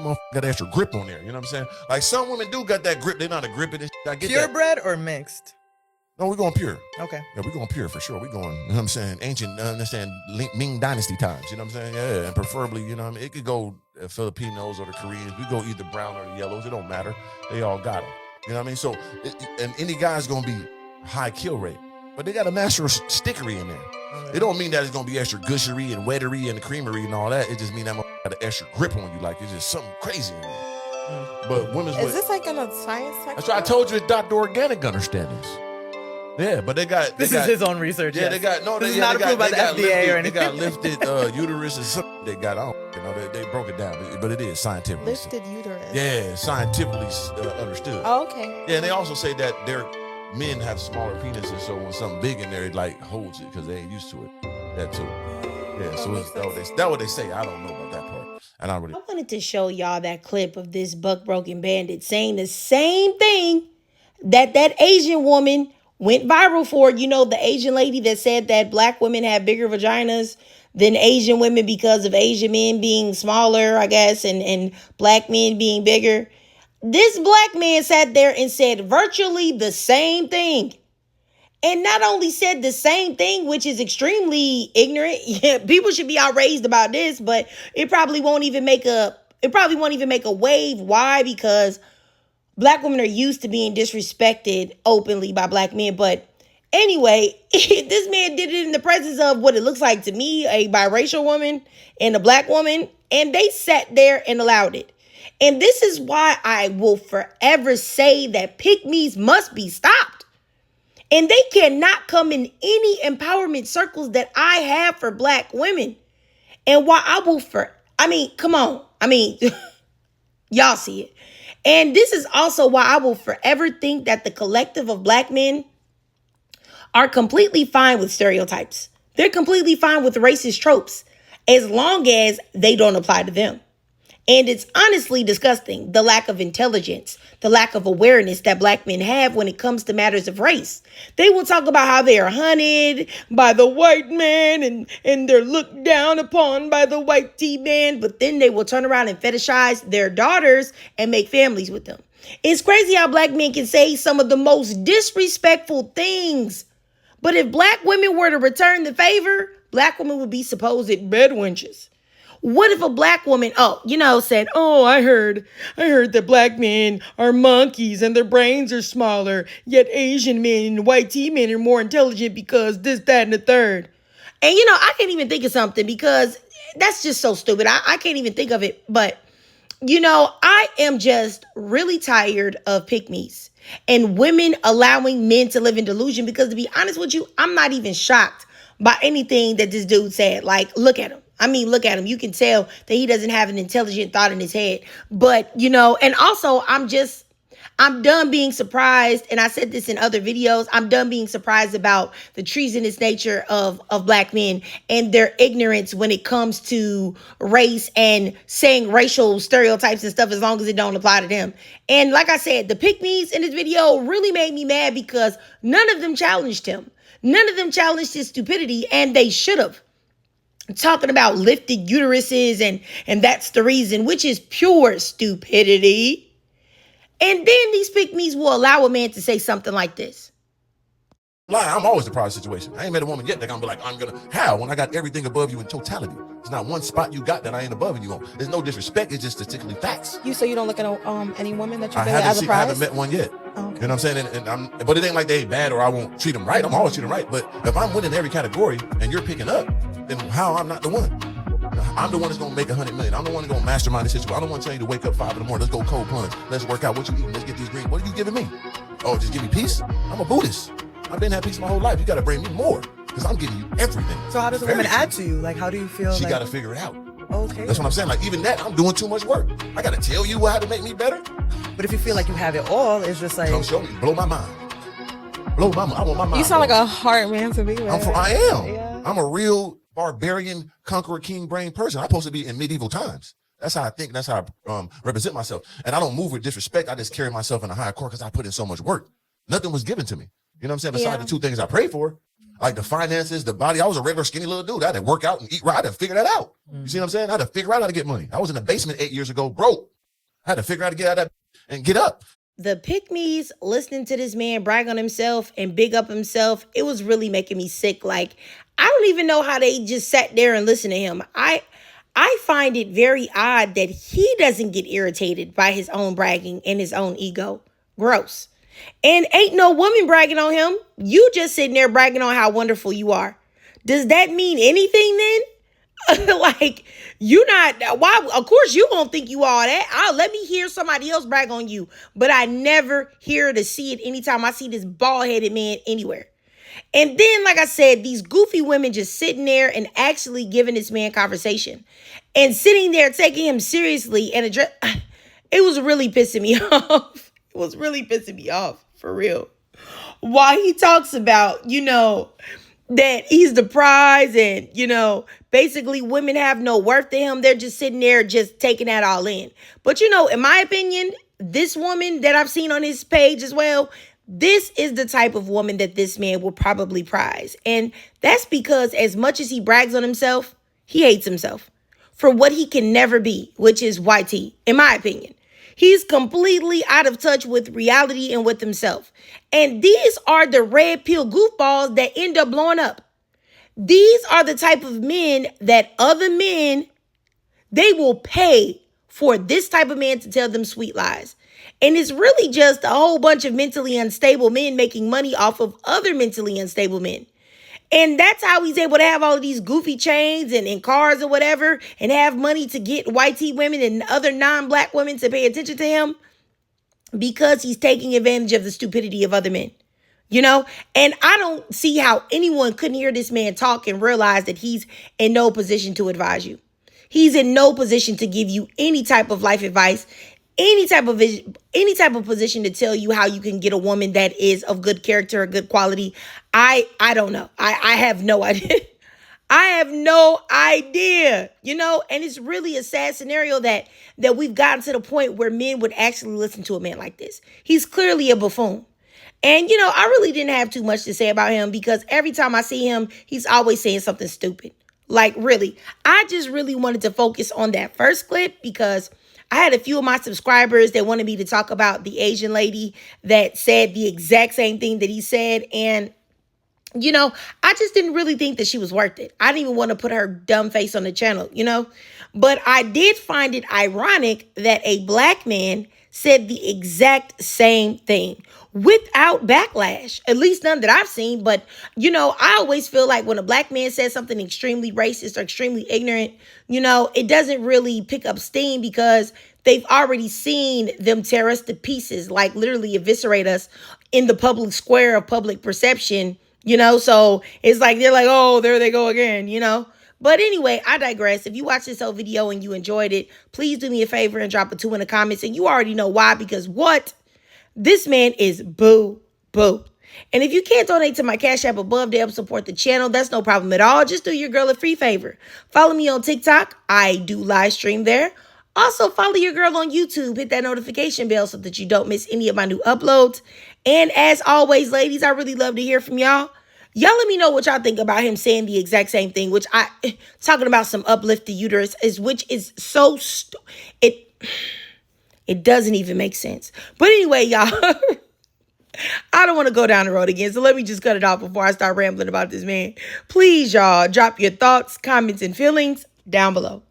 that motherfucker got extra grip on there. You know what I'm saying? Like some women do got that grip. They're not a grip in this. I get Purebred or mixed? No, we're going pure. Okay. Yeah, we're going pure for sure. We're going, you know what I'm saying, ancient, understand, Ming Dynasty times, you know what I'm saying? Yeah, and preferably, you know what I mean? It could go Filipinos or the Koreans. We go either brown or the yellows. It don't matter. They all got them. You know what I mean? So, and any guy's going to be high kill rate. But they got a master of stickery in there. Okay. It don't mean that it's going to be extra gushery and wettery and creamery and all that. It just means that got an extra grip on you. Like, it's just something crazy in there. But women's Is this like in a science section? That's why I told you it's Dr. Organic understandings. Yeah, but they got this is his own research. Yeah, yes. They got no. This is not approved by the FDA or anything. They got lifted uterus and something. They got they broke it down, but it is scientifically lifted uterus. Yeah, scientifically understood. Oh, okay. Yeah, and they also say that men have smaller penises, so when something big in there, it like holds it because they ain't used to it. That too. Yeah, so that's what they say. I don't know about that part. And I wanted to show y'all that clip of this buck broken bandit saying the same thing that Asian woman went viral for. You know, the Asian lady that said that black women have bigger vaginas than Asian women because of Asian men being smaller, I guess, and black men being bigger. This black man sat there and said virtually the same thing. And not only said the same thing, which is extremely ignorant. Yeah, people should be outraged about this, but it probably won't even make a wave. Why? Because black women are used to being disrespected openly by black men. But anyway, this man did it in the presence of what it looks like to me, a biracial woman and a black woman. And they sat there and allowed it. And this is why I will forever say that pick-me's must be stopped. And they cannot come in any empowerment circles that I have for black women. And why I will come on. Y'all see it. And this is also why I will forever think that the collective of black men are completely fine with stereotypes. They're completely fine with racist tropes as long as they don't apply to them. And it's honestly disgusting, the lack of intelligence, the lack of awareness that black men have when it comes to matters of race. They will talk about how they are hunted by the white man and they're looked down upon by the white T-man, but then they will turn around and fetishize their daughters and make families with them. It's crazy how black men can say some of the most disrespectful things. But if black women were to return the favor, black women would be supposed bedwenches. What if a black woman, said, I heard that black men are monkeys and their brains are smaller, yet Asian men and white T-men are more intelligent because this, that, and the third. And, I can't even think of something because that's just so stupid. I can't even think of it. But, I am just really tired of pick-me's and women allowing men to live in delusion because, to be honest with you, I'm not even shocked by anything that this dude said. Like, look at him. Look at him. You can tell that he doesn't have an intelligent thought in his head. But, and also I'm done being surprised. And I said this in other videos. I'm done being surprised about the treasonous nature of black men and their ignorance when it comes to race and saying racial stereotypes and stuff as long as it don't apply to them. And like I said, the pick-me's in this video really made me mad because none of them challenged him. None of them challenged his stupidity, and they should have. Talking about lifted uteruses and that's the reason, which is pure stupidity. And then these pick-me's will allow a man to say something like this. I'm always the prize situation. I ain't met a woman yet that gonna be like, how? When I got everything above you in totality. There's not one spot you got that I ain't above you on. There's no disrespect. It's just statistically facts. So you don't look at any women that you feel as a prize? I haven't met one yet. Oh, okay. You know what I'm saying? But it ain't like they bad or I won't treat them right. I'm always treat them right. But if I'm winning every category and you're picking up, then how I'm not the one? I'm the one that's gonna make 100 million. I'm the one that's gonna mastermind this situation. I don't want to tell you to wake up 5 in the morning. Let's go cold plunge. Let's work out. What you eating? Let's get these greens. What are you giving me? Oh, just give me peace? I'm a Buddhist. I've been at peace my whole life. You got to bring me more because I'm giving you everything. So how does a woman add to you? Like, how do you feel? She got to figure it out. Okay. That's what I'm saying. Like, even that, I'm doing too much work. I got to tell you how to make me better. But if you feel like you have it all, it's just like... Come show me. Blow my mind. Blow my mind. I want my mind. You sound like a hard man to be with. I am. Yeah. I'm a real barbarian, conqueror, king brain person. I'm supposed to be in medieval times. That's how I think. That's how I represent myself. And I don't move with disrespect. I just carry myself in a higher court because I put in so much work. Nothing was given to me. You know what I'm saying? Besides Yeah. the two things I pray for, like the finances, the body. I was a regular skinny little dude. I had to work out and eat right. I had to figure that out. You see what I'm saying? I had to figure out how to get money. I was in the basement 8 years ago, broke. I had to figure out how to get out of that and get up. The pick-me's listening to this man brag on himself and big up himself, it was really making me sick. Like, I don't even know how they just sat there and listened to him. I find it very odd that he doesn't get irritated by his own bragging and his own ego. Gross. And ain't no woman bragging on him. You just sitting there bragging on how wonderful you are. Does that mean anything then? Like, you're not, why? Of course you won't think you all that. Let me hear somebody else brag on you. But I never hear to see it anytime I see this bald-headed man anywhere. And then, like I said, these goofy women just sitting there and actually giving this man conversation. And sitting there taking him seriously and address, it was really pissing me off. It was really pissing me off, for real. While he talks about, that he's the prize and, basically women have no worth to him. They're just sitting there just taking that all in. But, in my opinion, this woman that I've seen on his page as well, this is the type of woman that this man will probably prize. And that's because as much as he brags on himself, he hates himself for what he can never be, which is YT, in my opinion. He's completely out of touch with reality and with himself. And these are the red pill goofballs that end up blowing up. These are the type of men that other men, they will pay for this type of man to tell them sweet lies. And it's really just a whole bunch of mentally unstable men making money off of other mentally unstable men. And that's how he's able to have all of these goofy chains and cars or whatever and have money to get YT women and other non-black women to pay attention to him because he's taking advantage of the stupidity of other men. And I don't see how anyone couldn't hear this man talk and realize that he's in no position to advise you. He's in no position to give you any type of life advice, any type of position to tell you how you can get a woman that is of good character or good quality. I don't know. I have no idea. I have no idea, and it's really a sad scenario that we've gotten to the point where men would actually listen to a man like this. He's clearly a buffoon. And, I really didn't have too much to say about him because every time I see him, he's always saying something stupid. Like, really, I just really wanted to focus on that first clip because I had a few of my subscribers that wanted me to talk about the Asian lady that said the exact same thing that he said. And, I just didn't really think that she was worth it. I didn't even want to put her dumb face on the channel, But I did find it ironic that a black man said the exact same thing without backlash, at least none that I've seen. But, I always feel like when a black man says something extremely racist or extremely ignorant, it doesn't really pick up steam because they've already seen them tear us to pieces, like literally eviscerate us in the public square of public perception, so it's like, they're like, oh, there they go again, But anyway, I digress. If you watched this whole video and you enjoyed it, please do me a favor and drop a 2 in the comments. And you already know why, because what? This man is boo. And if you can't donate to my Cash App above to help support the channel, that's no problem at all. Just do your girl a free favor. Follow me on TikTok. I do live stream there. Also, follow your girl on YouTube. Hit that notification bell so that you don't miss any of my new uploads. And as always, ladies, I really love to hear from y'all. Y'all let me know what y'all think about him saying the exact same thing, which talking about some uplift the uterus which is so, it doesn't even make sense. But anyway, y'all, I don't want to go down the road again. So let me just cut it off before I start rambling about this man. Please, y'all, drop your thoughts, comments, and feelings down below.